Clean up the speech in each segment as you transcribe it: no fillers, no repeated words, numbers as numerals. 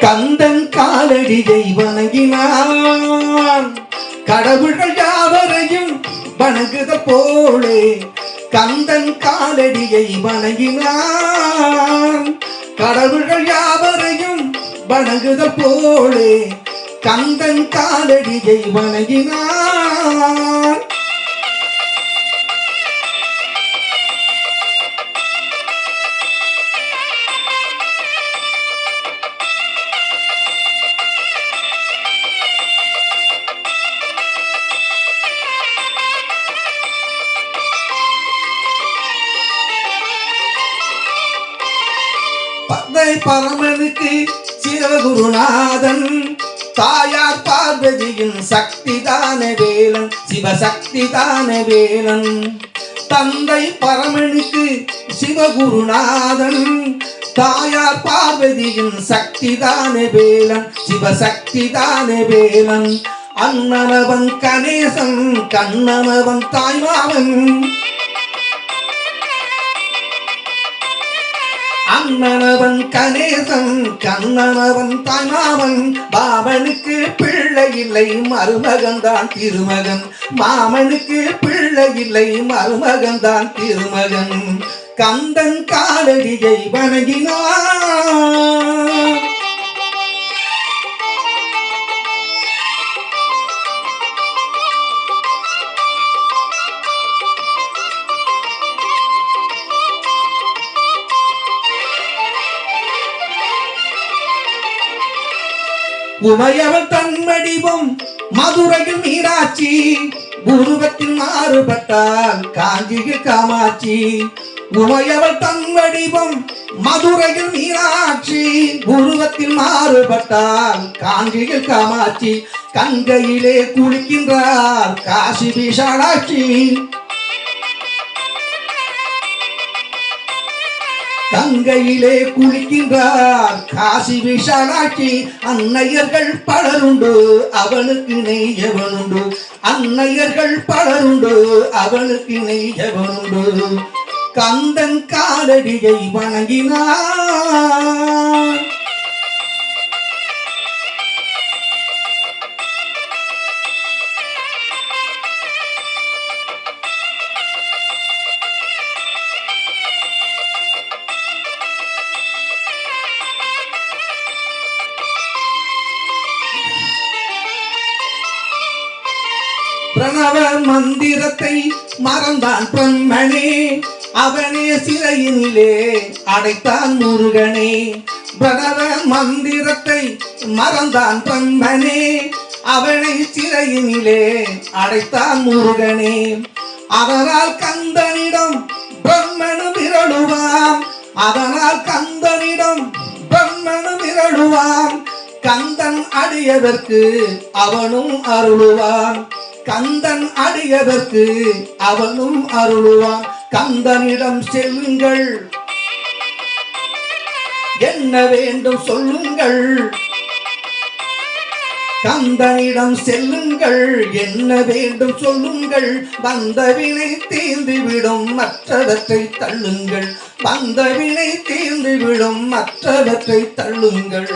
கந்தன் காலடியை வணங்கினான் கடவுள்கள் யாவரையும் வணங்குத போலே கந்தன் காலடியை வணங்கினான் கடவுள்கள் யாவரையும் வணங்குத போலே கந்தன் காலடியை வணங்கினான். பத்தை பரமனுக்கு சிவகுருநாதன் தாயார் பார்வதியின் சக்தி தான வேலன் சிவசக்தி தான வேலன். தந்தை பரமனுக்கு சிவகுருநாதன் தாயார் பார்வதியின் சக்தி தான வேலன் சிவசக்தி தான வேலன். அண்ணனவன் கணேசன் கண்ணனவன் தாய்மாவன் அண்ணனவன் கணேசன் கண்ணனவன் தாய்மாவன். பாவனுக்கு பிள்ளை இல்லை மருமகன் தான் திருமகன் மாமனுக்கு பிள்ளை இல்லை மருமகன் தான் திருமகன். கந்தன் காலடியை வணங்கினான். உமையவள் தன் வடிவம் மதுரையில் மீனாட்சி உருவத்தில் மாறுபட்டால் காஞ்சியில் காமாட்சி. உமையவள் தன் வடிவம் மதுரையில் மீனாட்சி உருவத்தில் மாறுபட்டால் காஞ்சியில் காமாட்சி. கங்கையிலே குளிக்கின்றார் காசி விசாலாட்சி கங்கையிலே குளிக்கின்றார் காசி விசாலாட்சி. அன்னையர்கள் பலருண்டு அவனுக்கு நெய்யவனுண்டு அன்னையர்கள் பலருண்டு அவனுக்கு நெய்யவனுண்டு. கந்தன் காலடியை வணங்கினான். பிரணவ மந்திரத்தை மறந்தான் பிரம்மனே அவனே சிறையினிலே அடைத்தான் முருகனே. பிரணவ மந்திரத்தை மறந்தான் பிரம்மனே அவனை சிறையினிலே அடைத்தான் முருகனே. அதனால் கந்தனிடம் பிரம்மனும் இரளுவான் அதனால் கந்தனிடம் பிரம்மனும் இரளுவான். கந்தன் அடியதற்கு அவனும் அருளுவான் கந்தன் அடியதற்கு அவனும் அருளுவான். கந்தனிடம் செல்லுங்கள் என்ன வேண்டும் சொல்லுங்கள் கந்தனிடம் செல்லுங்கள் என்ன வேண்டும் சொல்லுங்கள். வந்தவினை தீர்ந்துவிடும் மற்றவற்றை தள்ளுங்கள் வந்தவினை தீர்ந்துவிடும் மற்றவற்றை தள்ளுங்கள்.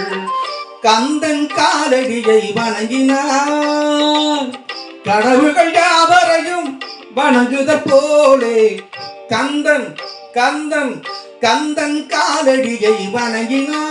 கந்தன் காலடியை வணங்கினான் கடவுள்கள் யாவரையும் வணங்குத போலே கந்தன் கந்தன் கந்தன் காலடியை வணங்கினான்.